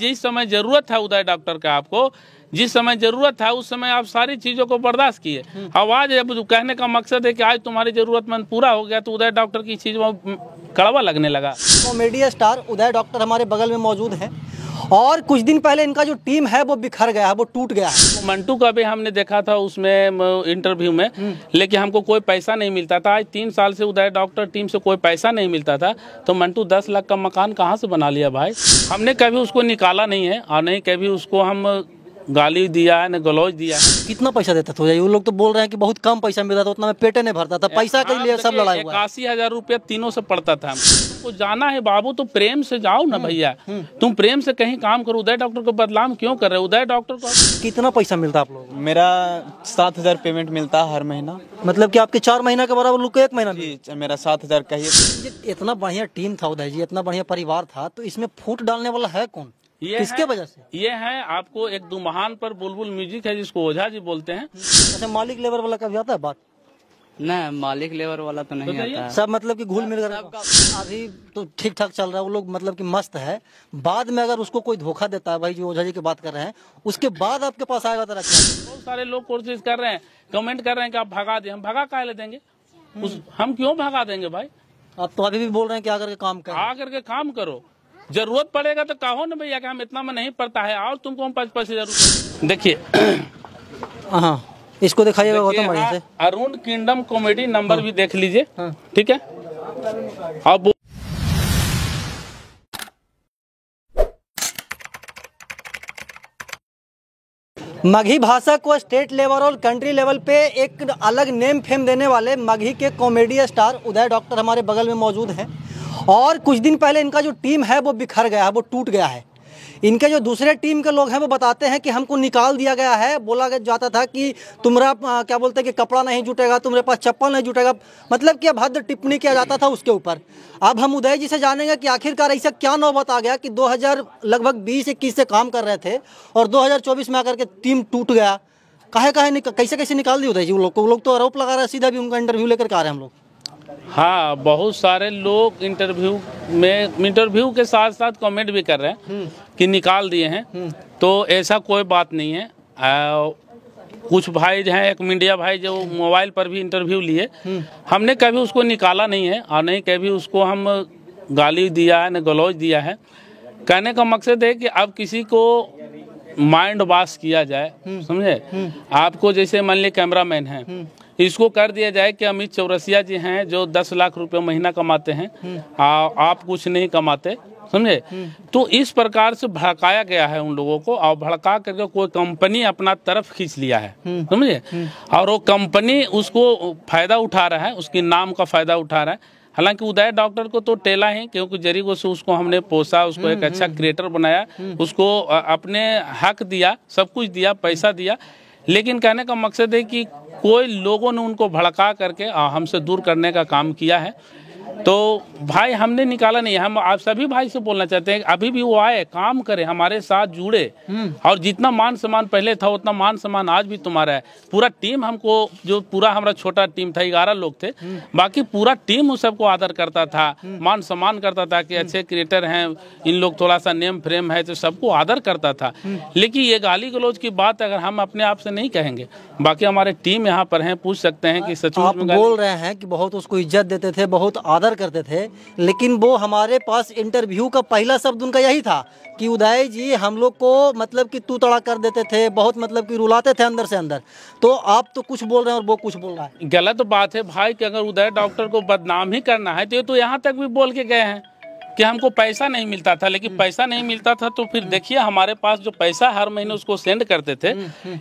जिस समय जरूरत था उदय डॉक्टर का, आपको जिस समय जरूरत था उस समय आप सारी चीजों को बर्दाश्त किए। अब आज कहने का मकसद है कि आज तुम्हारी जरूरतमंद पूरा हो गया तो उदय डॉक्टर की चीज में कड़वा लगने लगा। कॉमेडी स्टार उदय डॉक्टर हमारे बगल में मौजूद हैं और कुछ दिन पहले इनका जो टीम है वो बिखर गया है, वो टूट गया है। मंटू का भी हमने देखा था उसमें इंटरव्यू में, लेकिन हमको कोई पैसा नहीं मिलता था। आज 3 साल से उदय डॉक्टर टीम से कोई पैसा नहीं मिलता था, तो मंटू 10 लाख का मकान कहाँ से बना लिया भाई। हमने कभी उसको निकाला नहीं है और नहीं कभी उसको हम गाली दिया है, न गलौज दिया है। कितना पैसा देता था वो लोग तो बोल रहे हैं कि बहुत कम पैसा मिलता था, उतना में पेटे नहीं भरता था, पैसा के लिए सब लड़ाई हुआ। 81,000 रुपया तीनों से पड़ता था। हमको जाना है बाबू तो प्रेम से जाओ ना भैया, तुम प्रेम से कहीं काम करो। उदय डॉक्टर को बदनाम क्यों कर रहे हो? उदय डॉक्टर को कितना पैसा मिलता आप लोगों को? मेरा 7,000 पेमेंट मिलता है हर महीना। मतलब कि आपके 4 महीना के बराबर लोग को 1 महीना जी, मेरा 7,000 का ही। इतना बढ़िया टीम था उदय जी, इतना बढ़िया परिवार था, तो इसमें फूट डालने वाला है कौन? किसके वजह से? ये है आपको एक दुमहान पर बुलबुल म्यूजिक है जिसको ओझा जी बोलते हैं। अच्छा, मालिक लेबर वाला का भी आता है बात? नहीं, मालिक लेबर वाला तो नहीं आता है। सब मतलब कि घुल मिल कर अभी तो ठीक ठाक चल रहा है, वो लोग मतलब कि मस्त है। बाद में अगर उसको कोई धोखा देता है, भाई जो ओझा जी की बात कर रहे हैं, उसके बाद आपके पास आएगा तो रखना। बहुत सारे लोग कोशिश कर रहे हैं, कमेंट कर रहे हैं कि आप भगा दें। हम भगा काहे ले देंगे? हम क्यों भगा देंगे भाई? आप तो अभी भी बोल रहे हैं कि आकर के काम करो, आकर के काम करो। जरूरत पड़ेगा तो कहो ना भैया कि हम इतना में नहीं पड़ता है और तुमको हम 5,000 रुपये। देखिए हाँ, इसको दिखाइएगा गौतम बढ़िया से। अरुण किंगडम कॉमेडी नंबर भी देख लीजिए, ठीक है। अब मगही भाषा को स्टेट लेवल और कंट्री लेवल पे एक अलग नेम फेम देने वाले मगही के कॉमेडी स्टार उदय डॉक्टर हमारे बगल में मौजूद हैं और कुछ दिन पहले इनका जो टीम है वो बिखर गया है, वो टूट गया है। इनके जो दूसरे टीम के लोग हैं वो बताते हैं कि हमको निकाल दिया गया है, बोला जाता था कि तुम्हारा क्या बोलते हैं कि कपड़ा नहीं जुटेगा, तुम्हारे पास चप्पल नहीं जुटेगा, मतलब कि अभद्र टिप्पणी किया जाता था उसके ऊपर। अब हम उदय जी से जानेंगे कि आखिरकार ऐसा क्या नौबत आ गया कि 2000 लगभग 20-21 से काम कर रहे थे और 2024 में आकर के टीम टूट गया। कैसे कैसे निकाल दिए उदय जी वो लोग तो आरोप लगा रहे हैं, सीधा भी उनका इंटरव्यू लेकर के आ रहे हैं हम लोग। हाँ, बहुत सारे लोग इंटरव्यू के साथ साथ कमेंट भी कर रहे हैं कि निकाल दिए हैं, तो ऐसा कोई बात नहीं है। कुछ भाई जो हैं, एक मीडिया भाई जो मोबाइल पर भी इंटरव्यू लिए, हमने कभी उसको निकाला नहीं है और नहीं कभी उसको हम गाली दिया है न गलौज दिया है। कहने का मकसद है कि अब किसी को माइंड वॉश किया जाए, समझे। आपको जैसे मान लीजिए कैमरामैन है, इसको कर दिया जाए कि अमित चौरसिया जी हैं जो 10 लाख रुपए महीना कमाते हैं, आप कुछ नहीं कमाते, समझे। तो इस प्रकार से भड़काया गया है उन लोगों को और भड़का करके कोई कंपनी अपना तरफ खींच लिया है, समझे। और वो कंपनी उसको फायदा उठा रहा है, उसके नाम का फायदा उठा रहा है। हालांकि उदय डॉक्टर को तो टेला है, क्योंकि जरिए से उसको हमने पोसा, उसको एक अच्छा क्रिएटर बनाया, उसको अपने हक दिया, सब कुछ दिया, पैसा दिया। लेकिन कहने का मकसद है कि कोई लोगों ने उनको भड़का करके हमसे दूर करने का काम किया है। तो भाई हमने निकाला नहीं है। हम आप सभी भाई से बोलना चाहते हैं अभी भी वो आए, काम करे, हमारे साथ जुड़े, और जितना मान सम्मान पहले था उतना मान सम्मान आज भी तुम्हारा है। पूरा टीम हमको, जो पूरा हमारा छोटा टीम था, 11 लोग थे, बाकी पूरा टीम उस सबको आदर करता था, मान सम्मान करता था कि अच्छे क्रिएटर हैं, इन लोग थोड़ा सा नेम फ्रेम है, तो सबको आदर करता था। लेकिन ये गाली गलौज की बात अगर हम अपने आप से नहीं कहेंगे, बाकी हमारे टीम यहाँ पर हैं, पूछ सकते हैं कि सचमुच में बोल रहे हैं कि बहुत उसको इज्जत देते थे, बहुत आदर करते थे, लेकिन वो हमारे पास इंटरव्यू का पहला शब्द उनका यही था कि उदय जी हम लोग को मतलब कि तू तड़ा कर देते थे, बहुत मतलब कि रुलाते थे अंदर से अंदर। तो आप तो कुछ बोल रहे हैं और वो कुछ बोल रहा है। गलत बात है भाई कि अगर उदय डॉक्टर को बदनाम ही करना है तो यहाँ तक भी बोल के गए हैं कि हमको पैसा नहीं मिलता था। लेकिन पैसा नहीं मिलता था तो फिर देखिए हमारे पास जो पैसा हर महीने उसको सेंड करते थे।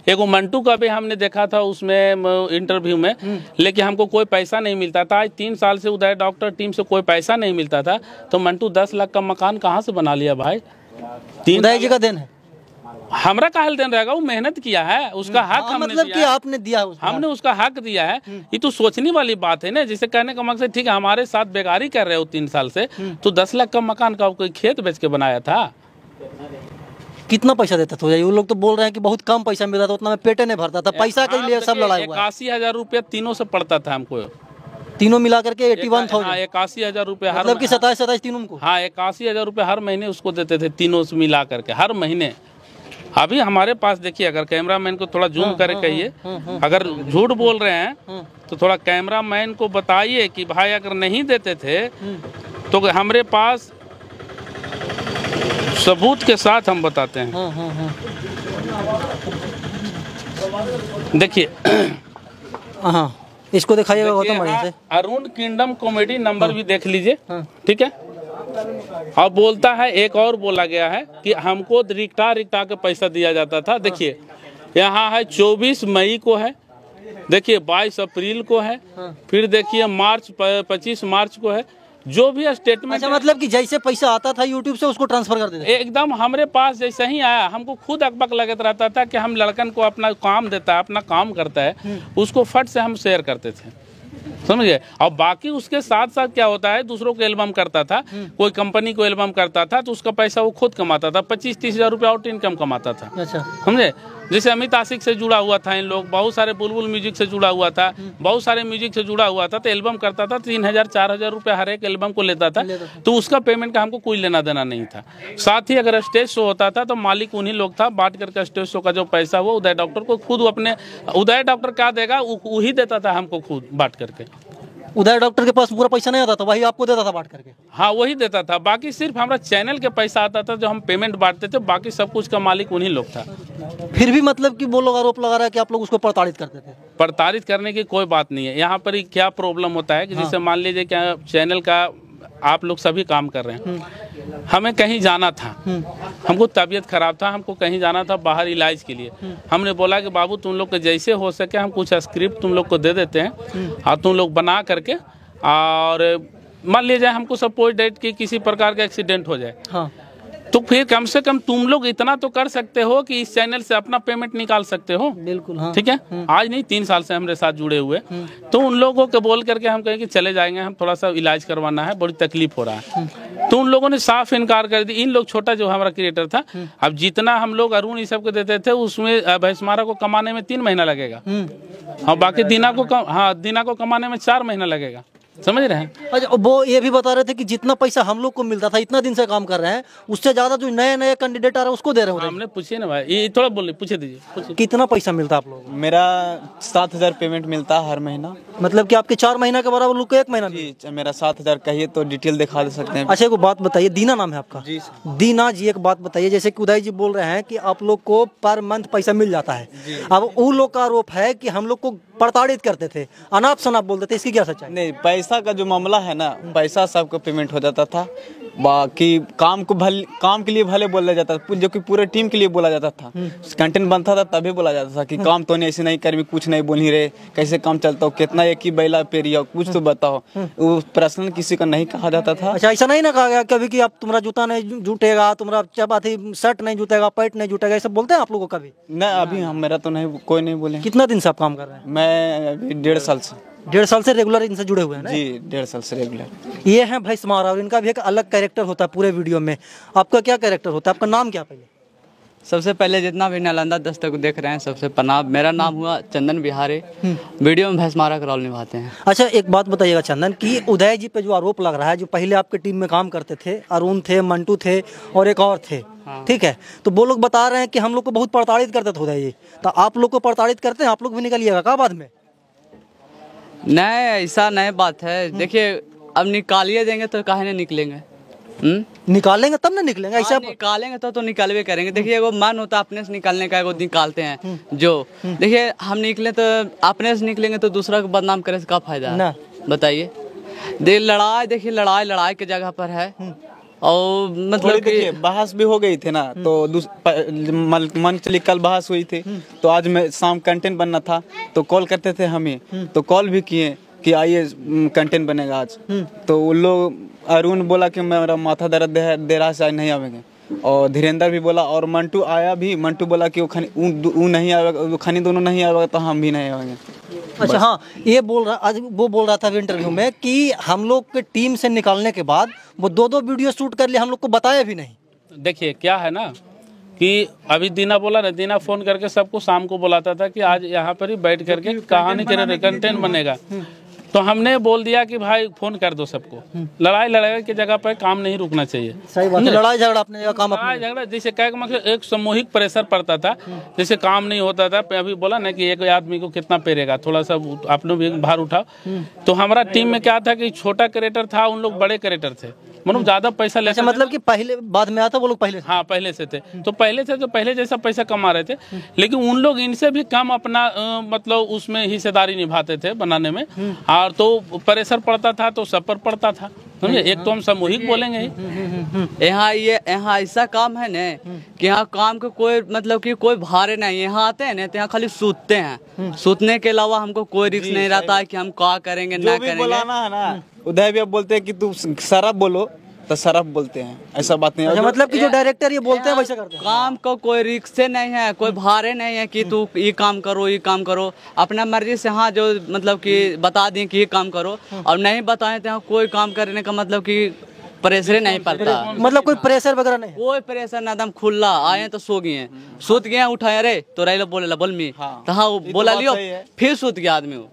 एक मंटू का भी हमने देखा था उसमें इंटरव्यू में, लेकिन हमको कोई पैसा नहीं मिलता था। आज 3 साल से उदय डॉक्टर टीम से कोई पैसा नहीं मिलता था, तो मंटू 10 लाख का मकान कहाँ से बना लिया भाई? उदय जी का देन है, हमरा का हल देन रहेगा, वो मेहनत किया है, उसका हक हमने मतलब दिया कि आपने दिया, हमने उसका हक दिया है। ये तो सोचने वाली बात है ना, जिसे कहने का मकसद ठीक है हमारे साथ बेगारी कर रहे हो 3 साल से, तो 10 लाख का मकान का कोई खेत बेच के बनाया था। कितना पैसा देता था वो लोग तो बोल रहे हैं कि बहुत कम पैसा मिलता था, उतना में पेटे नहीं भरता था, पैसा के लिए सब लड़ाई हुआ। 81,000 रुपया तीनों से पड़ता था हमको। तीनों मिला करके 81,000। 81,000 रुपये हर, मतलब कि 27 तीनों को। हाँ 81,000 रुपये हर महीने उसको देते थे, तीनों से मिला करके हर महीने। अभी हमारे पास देखिए, अगर कैमरामैन को थोड़ा जूम करके कहिए, अगर झूठ बोल रहे हैं तो थोड़ा कैमरामैन को बताइए कि भाई अगर नहीं देते थे तो हमारे पास सबूत के साथ हम बताते हैं। देखिए हाँ, इसको दिखाइएगा गौतम बढ़िया से। अरुण किंगडम कॉमेडी नंबर भी देख लीजिए, ठीक है। और बोलता है, एक और बोला गया है कि हमको रिक्टा के पैसा दिया जाता था। देखिए यहाँ है 24 मई को है, देखिए 22 अप्रैल को है, फिर देखिए 25 मार्च को है। जो भी स्टेटमेंट, अच्छा, मतलब कि जैसे पैसा आता था यूट्यूब से उसको ट्रांसफर कर देते? एकदम हमारे पास जैसे ही आया, हमको खुद अकबक लगता रहता था कि हम लड़कन को अपना काम देता है, अपना काम करता है, उसको फट से हम शेयर करते थे, समझिए। और बाकी उसके साथ साथ क्या होता है, दूसरों को एल्बम करता था, कोई कंपनी को एल्बम करता था तो उसका पैसा वो खुद कमाता था, 25-30 हज़ार रुपया आउट इनकम कमाता था। अच्छा, समझे। जैसे अमित आशिक से जुड़ा हुआ था इन लोग, बहुत सारे बुलबुल म्यूजिक से जुड़ा हुआ था, बहुत सारे म्यूजिक से जुड़ा हुआ था, तो एल्बम करता था, 3,000-4,000 रुपया हर एक एल्बम को लेता था, तो उसका पेमेंट का हमको कोई लेना देना नहीं था। साथ ही अगर स्टेज शो होता था तो मालिक उन्हीं लोग था, बांट करके स्टेज शो का जो पैसा वो उदय डॉक्टर को खुद, अपने उदय डॉक्टर क्या देगा वही देता था हमको खुद बांट करके। उदय डॉक्टर के पास पूरा पैसा नहीं आता था, वही आपको देता था बांट करके? हाँ वही देता था, बाकी सिर्फ हमारा चैनल के पैसा आता था जो हम पेमेंट बांटते थे, बाकी सब कुछ का मालिक उन्हीं लोग था। फिर भी मतलब कि वो लोग आरोप लगा रहा है कि आप लोग उसको प्रताड़ित करते थे? प्रताड़ित करने की कोई बात नहीं है। यहाँ पर ही क्या प्रॉब्लम होता है कि जैसे मान लीजिए क्या चैनल का आप लोग सभी काम कर रहे हैं, हमें कहीं जाना था, हमको तबीयत खराब था, हमको कहीं जाना था बाहर इलाज के लिए। हमने बोला कि बाबू तुम लोग के जैसे हो सके हम कुछ स्क्रिप्ट तुम लोग को दे देते हैं और तुम लोग बना करके, और मान लीजिए हमको सपोज डेट की किसी प्रकार का एक्सीडेंट हो जाए, हाँ, तो फिर कम से कम तुम लोग इतना तो कर सकते हो कि इस चैनल से अपना पेमेंट निकाल सकते हो। बिल्कुल, हाँ, ठीक है। आज नहीं 3 साल से हमारे साथ जुड़े हुए, तो उन लोगों को बोल करके हम कहें कि चले जाएंगे, हम थोड़ा सा इलाज करवाना है, बड़ी तकलीफ हो रहा है, तो उन लोगों ने साफ इनकार कर दी। इन लोग, छोटा जो हमारा क्रिएटर था, अब जितना हम लोग अरुण इस सब को देते थे उसमें भैंसमारा को कमाने में 3 महीना लगेगा, और बाकी दीना को कमाने में 4 महीना लगेगा, समझ रहे हैं। अच्छा, वो ये भी बता रहे थे कि जितना पैसा हम लोग को मिलता था, इतना दिन से काम कर रहे हैं, उससे ज्यादा जो नए कैंडिडेट आ रहे हैं उसको दे रहे हो। हमने पूछिए ना भाई, ये थोड़ा बोलिए, पूछे दीजिए, कितना पैसा मिलता है आप लोगों को? मेरा 7,000 पेमेंट मिलता है हर महीना। मतलब कि आपके 4 महीना के बराबर लोग को 1 महीना? जी, मेरा 7,000 कहिए तो डिटेल दिखा दे सकते हैं। अच्छा, एक बात बताइए, दीना नाम है आपका? जी दीना जी, एक बात बताइए, जैसे कि उदय जी बोल रहे हैं कि आप लोग को पर मंथ पैसा मिल जाता है, अब उन लोग का आरोप है कि हम लोग को प्रताड़ित करते थे, अनाप शनाप बोलते थे, इसकी क्या सच्चाई? नहीं, पैसा का जो मामला है ना, पैसा सबको पेमेंट हो जाता था, बाकी काम के लिए भले बोला जाता था, जो कि पूरे टीम के लिए बोला जाता था। कंटेंट बनता था तभी बोला जाता था कि काम तो नहीं, ऐसे नहीं कर, कुछ नहीं बोल ही रहे, कैसे काम चलता हो, कितना एक ही बैला पे रिया, कुछ तो बताओ। वो पर्सनल किसी का नहीं कहा जाता था। अच्छा, ऐसा नहीं ना कहा गया कभी कि आप तुम्हारा जूता नहीं जुटेगा, तुम्हारा चपाती शर्ट नहीं जुटेगा, पैंट नहीं जुटेगा, ऐसा बोलते हैं आप लोगों को कभी? नहीं, अभी मेरा तो नहीं, कोई नहीं बोले। कितना दिन से आप काम कर रहे हैं? मैं अभी 1.5 साल से। 1.5 साल से रेगुलर इनसे जुड़े हुए हैं ना? जी, 1.5 साल से रेगुलर। ये है भैंसमारा, और इनका भी एक अलग कैरेक्टर होता है पूरे वीडियो में। आपका क्या कैरेक्टर होता है? आपका नाम क्या? पहले सबसे पहले जितना भी नालंदा दस्तक देख रहे हैं सबसे प्रणाम। मेरा नाम हुआ चंदन बिहारी, वीडियो में भैंसमारा का रोल निभाते हैं। अच्छा, एक बात बताइएगा चंदन, कि उदय जी पे जो आरोप लग रहा है, जो पहले आपके टीम में काम करते थे, अरुण थे, मंटू थे और एक और थे, ठीक है, तो वो लोग बता रहे हैं कि हम लोग को बहुत प्रताड़ित करते थे उदय जी, तो आप लोग को प्रताड़ित करते हैं? आप लोग भी निकलिएगा का बाद में? नहीं, ऐसा नहीं बात है। देखिए, अब निकालिए देंगे तो काहे नहीं निकलेंगे? निकालेंगे तब ना निकलेंगे, ऐसा निकालेंगे तो निकालवे करेंगे। देखिए, वो मन होता है अपने से निकालने का, वो निकालते हैं जो। देखिए, हम निकले तो अपने से निकलेंगे तो दूसरा को बदनाम करे से क्या फायदा है, बताइए। देखिए लड़ाई के जगह पर है, और मतलब कि बहस भी हो गई थी ना, तो मन चली, कल बहस हुई थी, तो आज मैं शाम कंटेंट बनना था, तो कॉल करते थे हमें, तो कॉल भी किए कि आइए कंटेंट बनेगा आज, तो उन लोग, अरुण बोला कि मेरा माथा दर्द दे रहा है, नहीं आवेंगे, और धीरेन्द्र भी बोला, और मंटू आया भी, मंटू बोला कि वो नहीं आवेगा, खनी दोनों नहीं आवेगा तो हम भी नहीं आवेंगे। अच्छा, हाँ, ये बोल रहा, आज वो बोल रहा था इंटरव्यू में कि हम लोग के टीम से निकालने के बाद वो 2 वीडियो शूट कर लिए, हम लोग को बताया भी नहीं। देखिए क्या है ना, कि अभी दीना बोला ना, दीना फोन करके सबको शाम को बुलाता था कि आज यहाँ पर ही बैठ करके कहानी के कंटेंट बनेगा। तो हमने बोल दिया कि भाई फोन कर दो सबको। लड़ाई की जगह पर काम नहीं रुकना चाहिए। सही बात है, लड़ाई झगड़ा अपने जगह, काम लड़ाई झगड़ा जैसे क्या मतलब एक सामूहिक प्रेशर पड़ता था, जैसे काम नहीं होता था। अभी बोला ना कि एक आदमी को कितना पेरेगा, थोड़ा सा आप लोग भी भार उठाओ। तो हमारा टीम में क्या था कि छोटा क्रिएटर था, उन लोग बड़े क्रिएटर थे, मतलब ज्यादा पैसा लेते। मतलब कि पहले बाद में आता वो लोग पहले, हाँ पहले से थे, तो पहले से तो पहले जैसा पैसा कमा रहे थे, लेकिन उन लोग इनसे भी कम अपना मतलब उसमें हिस्सेदारी निभाते थे बनाने में। और तो प्रेशर पड़ता था तो सब पर पड़ता था, समझे। एक तो हम सामूहिक बोलेंगे ही। यहाँ ऐसा काम है ना कि यहाँ काम का कोई मतलब कि कोई भारे नहीं। यहाँ आते हैं ना तो यहाँ खाली सूतते हैं, सूतने के अलावा हमको कोई रिस्क नहीं रहता है कि हम क्या करेंगे ना करेंगे। बोलाना है ना, उदय भी अब बोलते हैं कि तू सरफ बोलो तो सरफ बोलते हैं, ऐसा बात नहीं है। अच्छा, मतलब कि जो डायरेक्टर ये बोलते हैं वैसा करते हैं। काम का कोई रिक्स नहीं है, कोई भारे नहीं है कि तू ये काम करो ये काम करो, अपना मर्जी से। हाँ जो मतलब कि बता दें कि ये काम करो और नहीं बताएं तो कोई काम करने का मतलब कि प्रेशर नहीं पड़ता, मतलब कोई प्रेशर वगैरह नहीं, कोई प्रेशर ना। एकदम खुला आए तो सो गए, सूत गए, उठाए अरे तो रही बोले बोल मी तो हाँ बोला लियो, फिर सूत गया आदमी।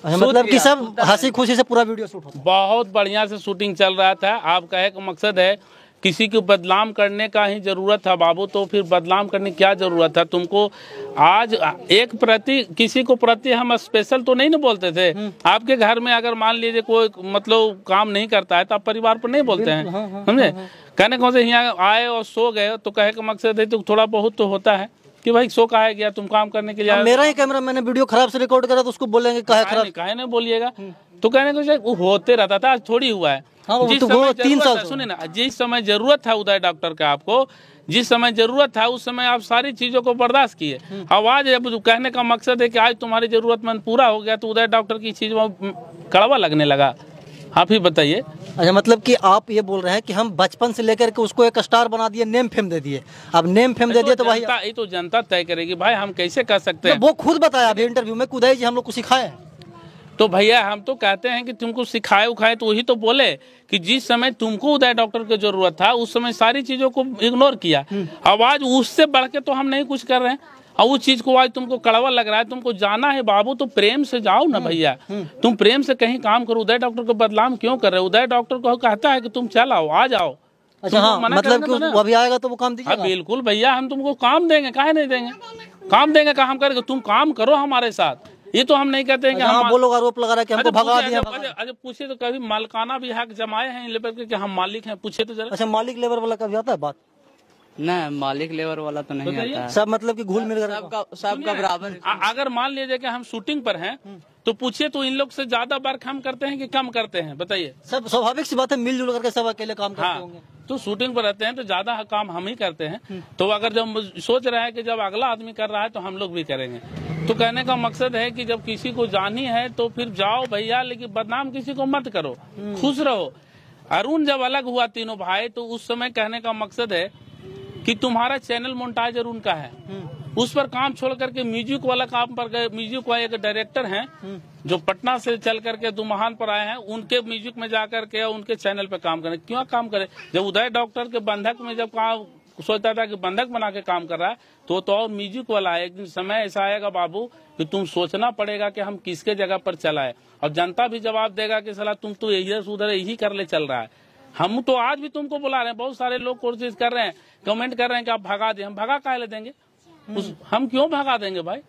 मतलब कि सब हंसी खुशी से पूरा वीडियो शूट होता है। बहुत बढ़िया से शूटिंग चल रहा था। आप कहे का मकसद है किसी को बदनाम करने का ही जरूरत था बाबू, तो फिर बदनाम करने की क्या जरूरत था तुमको। आज एक प्रति किसी को प्रति हम स्पेशल तो नहीं ना बोलते थे। आपके घर में अगर मान लीजिए कोई मतलब काम नहीं करता है तो आप परिवार पर नहीं बोलते हैं, समझे। कहने कौन से यहाँ आए और सो गए, तो कहे का मकसद है तो थोड़ा बहुत तो होता है कि भाई सो कहा गया तुम काम करने के लिए। मेरा ही कैमरा मैंने वीडियो खराब से रिकॉर्ड करा तो उसको बोलेंगे काहे नहीं बोलिएगा। तो कहने को वो होते रहता था, आज थोड़ी हुआ है। जिस समय 3 साल सुने ना, जिस समय जरूरत था उदय डॉक्टर का, आपको जिस समय जरूरत था उस समय आप सारी चीजों को बर्दाश्त किए। अब आज कहने का मकसद है कि आज तुम्हारी जरूरतमंद पूरा हो गया तो उदय डॉक्टर की चीज में कड़वा लगने लगा। आप ही बताइए। अच्छा, मतलब कि आप ये बोल रहे हैं कि हम बचपन से लेकर के उसको एक स्टार बना दिए, नेम फेम दे दिए। अब नेम फेम दे दिए तो भाई ये तो जनता तय करेगी भाई, हम कैसे कर सकते हैं। वो खुद बताया अभी इंटरव्यू में, उदय जी हम लोग को सिखाए। तो भैया हम तो कहते हैं कि तुमको सिखाए उखाए, तो वही तो बोले कि जिस समय तुमको उदय डॉक्टर की जरूरत था उस समय सारी चीजों को इग्नोर किया। अब आज उससे बढ़ के तो हम नहीं कुछ कर रहे हैं, और उस चीज को आज तुमको कड़वा लग रहा है। तुमको जाना है बाबू तो प्रेम से जाओ ना भैया, तुम प्रेम से कहीं काम करो। उदय डॉक्टर को बदनाम क्यों कर रहे हो। उदय डॉक्टर को कहता है कि तुम चल आओ, आ जाओ। अच्छा हाँ, मतलब कि वो अभी आएगा तो वो काम दीजिएगा। बिल्कुल भैया, हम तुमको काम देंगे, काहे नहीं देंगे। काम देंगे का हम करेंगे, तुम काम करो हमारे साथ। ये तो हम नहीं कहते हैं कि हम वो लोग आरोप लगा रहे हैं कि हमको भगा दिया। अच्छा पूछे तो कभी मालिकाना भी हक जमाए हैं लेबर के कि हम मालिक हैं, पूछे तो जरा। अच्छा, मालिक लेबर वाला कभी आता है बात? नहीं, मालिक लेबर वाला तो नहीं आता है। सब मतलब कि घुल मिल कर सबका बराबर। अगर मान लीजिए कि हम शूटिंग पर हैं तो पूछिए तो इन लोग से ज्यादा वर्क हम करते हैं कि कम करते हैं, बताइए। सब स्वाभाविक सी बात है, मिलजुल करके सब अकेले काम करते होंगे। तो शूटिंग पर रहते हैं तो ज्यादा काम हम ही करते हैं। तो अगर जब सोच रहे हैं कि जब अगला आदमी कर रहा है तो हम लोग भी करेंगे। तो कहने का मकसद है कि जब किसी को जानी है तो फिर जाओ भैया, लेकिन बदनाम किसी को मत करो, खुश रहो। अरुण जब अलग हुआ तीनों भाई तो उस समय कहने का मकसद है कि तुम्हारा चैनल मोनेटाइजर उनका है, उस पर काम छोड़ करके म्यूजिक वाला काम पर गए। म्यूजिक वाले एक डायरेक्टर हैं जो पटना से चल करके दुमहान पर आए हैं, उनके म्यूजिक में जाकर के उनके चैनल पे काम करें। क्यों काम करे। जब उदय डॉक्टर के बंधक में जब काम सोचता था कि बंधक बना के काम कर रहा है तो और म्यूजिक वाला है। एक दिन समय ऐसा आएगा बाबू कि तुम सोचना पड़ेगा कि हम किसके जगह पर चलाए, और जनता भी जवाब देगा कि सला तुम तो इधर से उधर यही कर ले चल रहा है। हम तो आज भी तुमको बुला रहे हैं, बहुत सारे लोग कोशिश कर रहे हैं, कमेंट कर रहे हैं कि आप भगा दे। हम भगा काहे ले देंगे, हम क्यों भगा देंगे भाई।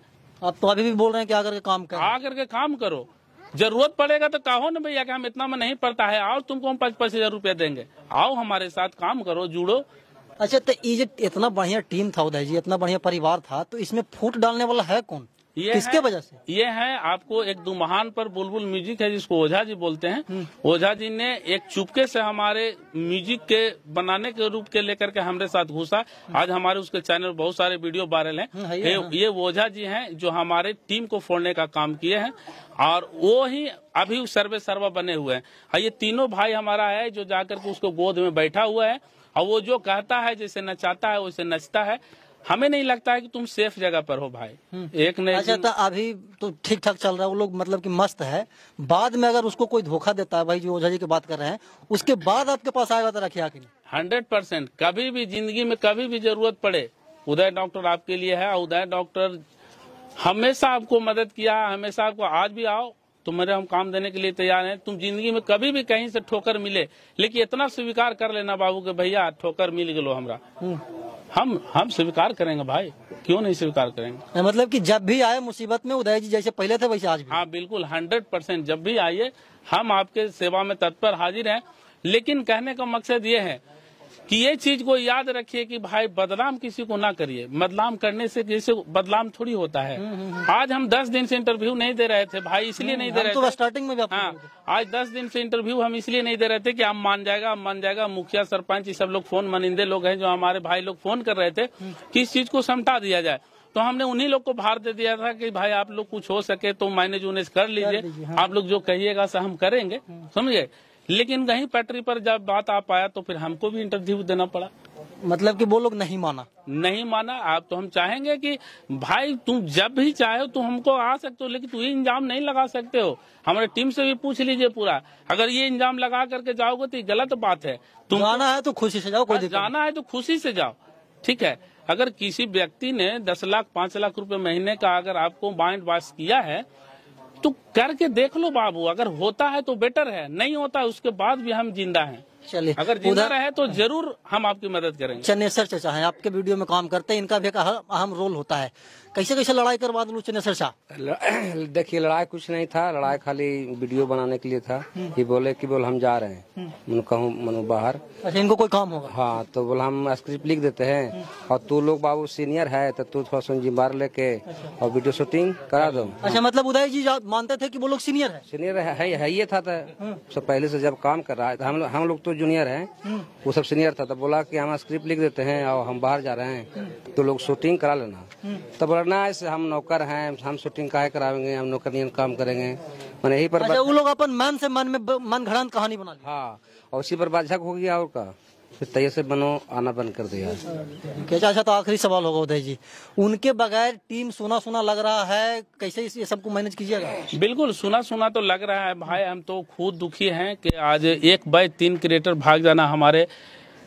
आप तो अभी भी बोल रहे हैं कि आकर के काम करो, आकर के काम करो। जरूरत पड़ेगा तो कहो ना भैया कि हम इतना में नहीं पड़ता है, आओ तुमको हम 5-5 हजार रुपया देंगे, आओ हमारे साथ काम करो, जुड़ो। अच्छा, तो ये इतना बढ़िया टीम था उदय जी, इतना बढ़िया परिवार था, तो इसमें फूट डालने वाला है कौन, किसके वजह से? ये है आपको एक दुमहान पर बुलबुल म्यूजिक है जिसको ओझा जी बोलते हैं। ओझा जी ने एक चुपके से हमारे म्यूजिक के बनाने के रूप के लेकर के हमारे साथ घुसा। आज हमारे उसके चैनल बहुत सारे वीडियो वायरल हैं। ये ओझा जी हैं जो हमारे टीम को फोड़ने का काम किए हैं, और वो ही अभी सर्वे सर्वा बने हुए हैं। ये तीनों भाई हमारा है जो जाकर के उसको गोद में बैठा हुआ है, और वो जो कहता है जैसे नचाता है वैसे नचता है। हमें नहीं लगता है कि तुम सेफ जगह पर हो भाई। एक ने अच्छा, तो अभी तो ठीक ठाक चल रहा है, वो लोग मतलब कि मस्त है। बाद में अगर उसको कोई धोखा देता है, भाई जो ओझा जी की बात कर रहे हैं, उसके बाद आपके पास आएगा तो रखिए कि 100% कभी भी जिंदगी में कभी भी जरूरत पड़े उदय डॉक्टर आपके लिए है। उदय डॉक्टर हमेशा आपको मदद किया, हमेशा आपको, आज भी आओ तुम्हारे हम काम देने के लिए तैयार हैं। तुम जिंदगी में कभी भी कहीं से ठोकर मिले, लेकिन इतना स्वीकार कर लेना बाबू के भैया ठोकर मिल गलो हमरा, हम स्वीकार करेंगे भाई, क्यों नहीं स्वीकार करेंगे। मतलब कि जब भी आए मुसीबत में उदय जी जैसे पहले थे वैसे आज भी। हाँ बिल्कुल 100%, जब भी आइए हम आपके सेवा में तत्पर हाजिर हैं। लेकिन कहने का मकसद ये है कि ये चीज को याद रखिए कि भाई बदनाम किसी को ना करिए। बदनाम करने से किसी को बदनाम थोड़ी होता है। आज हम 10 दिन से इंटरव्यू नहीं दे रहे थे भाई, इसलिए नहीं दे रहे थे। स्टार्टिंग में भी हाँ, आज 10 दिन से इंटरव्यू हम इसलिए नहीं दे रहे थे कि हम मान जाएगा। मुखिया सरपंच ये सब लोग फोन मनिंदे लोग हैं जो हमारे भाई लोग फोन कर रहे थे कि इस चीज को समटा दिया जाए, तो हमने उन्हीं लोग को भार दे दिया था कि भाई आप लोग कुछ हो सके तो मैनेज उनेज कर लीजिए, आप लोग जो कहिएगा सो हम करेंगे, समझे। लेकिन कहीं पटरी पर जब बात आ पाया तो फिर हमको भी इंटरव्यू देना पड़ा। मतलब कि वो लोग नहीं माना। आप तो हम चाहेंगे कि भाई तुम जब भी चाहे तुम हमको आ सकते हो, लेकिन तुम ये इंजाम नहीं लगा सकते हो। हमारे टीम से भी पूछ लीजिए पूरा, अगर ये इंजाम लगा करके जाओगे तो ये गलत बात है। तुम जाना है तो खुशी से जाओ, कोई दिक्कत जाना है तो खुशी से जाओ, ठीक है। अगर किसी व्यक्ति ने 10 लाख 5 लाख रुपए महीने का अगर आपको माइंड वॉश किया है तो करके देख लो बाबू, अगर होता है तो बेटर है, नहीं होता है उसके बाद भी हम जिंदा हैं। चलिए, अगर जिंदा रहे तो जरूर हम आपकी मदद करेंगे। चन्नेसर चाचा है, आपके वीडियो में काम करते हैं, इनका भी एक अहम रोल होता है। कैसे लड़ाई करवा दूं चन्नेसर चाचा? देखिए लड़ाई कुछ नहीं था, लड़ाई खाली वीडियो बनाने के लिए था। ये बोले कि हम जा रहे हैं, मैं कहूँ मनु बाहर। अच्छा, इनको कोई काम होगा? हाँ, तो बोला हम स्क्रिप्ट लिख देते हैं और तू लोग बाबू सीनियर है तो तू थोड़ा सा जिम्मेदार लेके और वीडियो शूटिंग करा दो। अच्छा, मतलब उदय जी मानते थे कि वो लोग सीनियर है? सीनियर है ये था, सब पहले से जब काम कर रहा है। हम लोग तो जूनियर हैं, वो सब सीनियर था। तो बोला कि हम स्क्रिप्ट लिख देते हैं और हम बाहर जा रहे हैं तो लोग शूटिंग करा लेना। तो बोला ना, ऐसे हम नौकर हैं, हम शूटिंग काहे कराएंगे, हम नौकरियन काम करेंगे। मैंने यही पर अच्छा, वो लोग अपन मन से मन घड़ंत कहानी बना ली। हाँ, और उसी पर बाझक हो गया और का फिर तैयार से बनो आना बंद कर दिया। अच्छा, तो आखिरी सवाल होगा उदय जी, उनके बगैर टीम सुना लग रहा है, कैसे ये सबको मैनेज कीजिएगा? बिल्कुल सुना तो लग रहा है भाई, हम तो खुद दुखी हैं कि आज 1 बाय 3 क्रिएटर भाग जाना हमारे,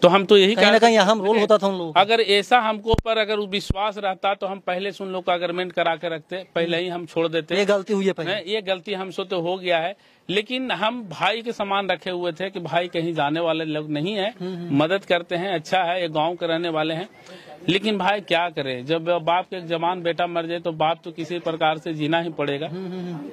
तो हम तो यही कहीं ना कहीं अहम रोल होता था उन लोगों। अगर ऐसा हमको पर अगर विश्वास रहता तो हम पहले से उन लोग का अग्रीमेंट करा के रखते, पहले ही हम छोड़ देते। ये गलती हुई है पहले, ये गलती हमसे तो हो गया है, लेकिन हम भाई के समान रखे हुए थे कि भाई कहीं जाने वाले लोग नहीं है, मदद करते हैं, अच्छा है, ये गांव के रहने वाले हैं। लेकिन भाई क्या करें, जब बाप के जवान बेटा मर जाए तो बाप तो किसी प्रकार से जीना ही पड़ेगा।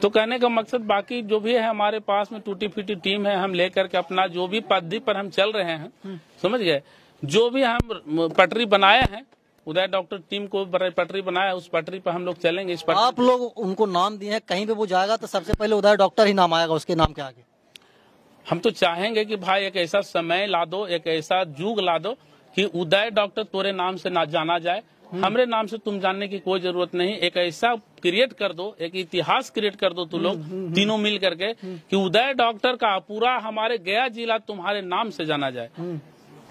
तो कहने का मकसद बाकी जो भी है हमारे पास में टूटी फूटी टीम है, हम लेकर के अपना जो भी पद्धति पर हम चल रहे हैं, समझ गए, जो भी हम पटरी बनाए हैं, उदय डॉक्टर टीम को पटरी बनाया, उस पटरी पर हम लोग चलेंगे। इस पटरी आप लोग उनको नाम दिए हैं, कहीं पे वो जाएगा तो सबसे पहले उदय डॉक्टर ही नाम आएगा उसके नाम के आगे। हम तो चाहेंगे कि भाई एक ऐसा समय ला दो, एक ऐसा युग ला दो कि उदय डॉक्टर तोरे नाम से ना जाना जाए, हमरे नाम से तुम जानने की कोई जरूरत नहीं। एक ऐसा क्रिएट कर दो, एक इतिहास क्रिएट कर दो तुम लोग तीनों मिल करके कि उदय डॉक्टर का पूरा हमारे गया जिला तुम्हारे नाम से जाना जाए।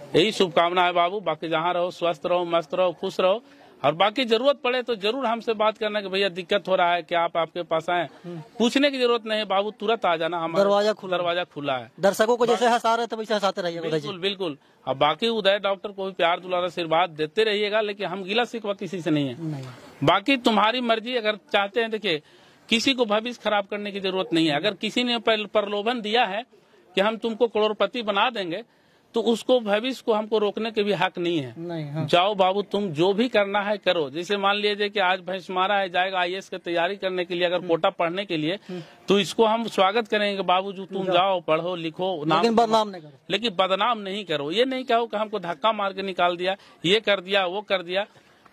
यही शुभकामना है बाबू। बाकी जहाँ रहो स्वस्थ रहो, मस्त रहो, खुश रहो, और बाकी जरूरत पड़े तो जरूर हमसे बात करना कि भैया दिक्कत हो रहा है क्या, आप आपके पास आए। पूछने की जरूरत नहीं है बाबू, तुरंत आ जाना, हमारा दरवाजा खुला है। दर्शकों को जैसे हंसा रहे थे वैसे हंसाते रहिएगा। बिल्कुल। अब बाकी उदय डॉक्टर को भी प्यार दुलार आशीर्वाद देते रहिएगा, लेकिन हम गिला शिकवा किसी से नहीं है। बाकी तुम्हारी मर्जी, अगर चाहते हैं, देखिए किसी को भविष्य खराब करने की जरूरत नहीं है। अगर किसी ने प्रलोभन दिया है कि हम तुमको करोड़पति बना देंगे तो उसको भविष्य को हमको रोकने के भी हक नहीं है। हाँ। जाओ बाबू, तुम जो भी करना है करो। जैसे मान लीजिए कि आज भैंसमारा है, जाएगा IAS की तैयारी करने के लिए, अगर कोटा पढ़ने के लिए, तो इसको हम स्वागत करेंगे बाबू, जो तुम जाओ पढ़ो लिखो, लेकिन बदनाम नहीं करो। लेकिन बदनाम नहीं करो। ये नहीं कहो कि हमको धक्का मार के निकाल दिया, ये कर दिया, वो कर दिया।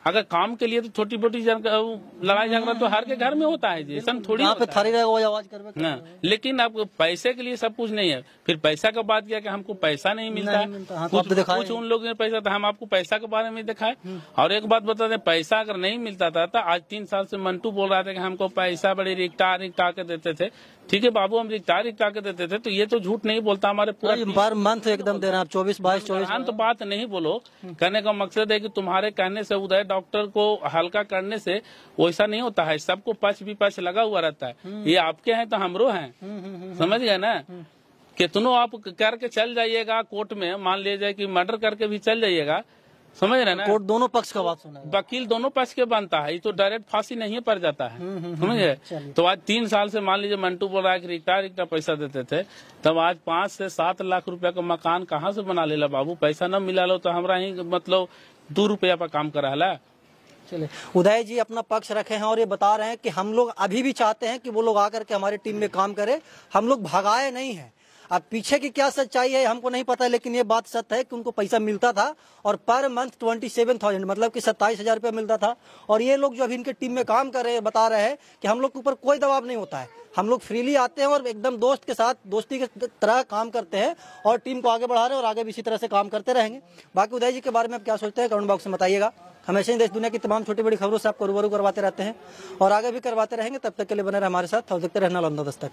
अगर काम के लिए तो छोटी मोटी लड़ाई झगड़ा तो हर के घर में होता है जी, ऐसा थोड़ी आवाज ना। लेकिन अब पैसे के लिए सब कुछ नहीं है। फिर पैसा का बात किया कि हमको पैसा नहीं मिलता है, कुछ उन लोगों ने पैसा था, हम आपको पैसा के बारे में दिखाए। और एक बात बता दें, पैसा अगर नहीं मिलता था तो आज 3 साल से मंटू बोल रहा था कि हमको पैसा बड़ी रिक्टा के देते थे। ठीक है बाबू, हम रिक्टा के देते थे, तो ये तो झूठ नहीं बोलता, हमारे पर मंथ एकदम दे रहे हैं आप 24-22 तो बात नहीं बोलो। कहने का मकसद है कि तुम्हारे कहने से, उदय डॉक्टर को हल्का करने से वैसा नहीं होता है। सबको पक्ष विपक्ष लगा हुआ रहता है। ये आपके हैं तो हमरो हैं, समझ गए ना। कितनों आप करके चल जाइएगा कोर्ट में, मान लीजिए कि मर्डर करके भी चल जाइएगा, समझ रहे ना। कोर्ट दोनों पक्ष का बात सुना है। वकील दोनों पक्ष के बनता है, ये तो डायरेक्ट फांसी नहीं पड़ जाता है, समझ गए। तो आज 3 साल से मान लीजिए मंटू बोल रहा है कि इतना पैसा देते थे, तब आज 5 से 7 लाख रुपया का मकान कहाँ से बना लेला बाबू। पैसा न मिला लो तो हमरा ही मतलब 2 रुपया पर काम करा है। चले, उदय जी अपना पक्ष रखे हैं और ये बता रहे हैं कि हम लोग अभी भी चाहते हैं कि वो लोग आकर के हमारी टीम में काम करे, हम लोग भगाए नहीं है। अब पीछे की क्या सच्चाई है हमको नहीं पता, लेकिन ये बात सत्य है कि उनको पैसा मिलता था और पर मंथ 27,000 मतलब कि 27,000 रुपया मिलता था। और ये लोग जो अभी इनके टीम में काम कर रहे हैं बता रहे हैं कि हम लोग के ऊपर कोई दबाव नहीं होता है, हम लोग फ्रीली आते हैं और एकदम दोस्त के साथ दोस्ती के तरह काम करते हैं और टीम को आगे बढ़ा रहे हैं और आगे भी इसी तरह से काम करते रहेंगे। बाकी उदय जी के बारे में आप क्या सोचते हैं कमेंट बॉक्स में बताइएगा। हमेशा ही देश दुनिया की तमाम छोटी बड़ी खबरों से आपको रूबरू करवाते रहते हैं और आगे भी करवाते रहेंगे। तब तक के लिए बने रहे हमारे साथ, देखते रहना लंदन दस्तक।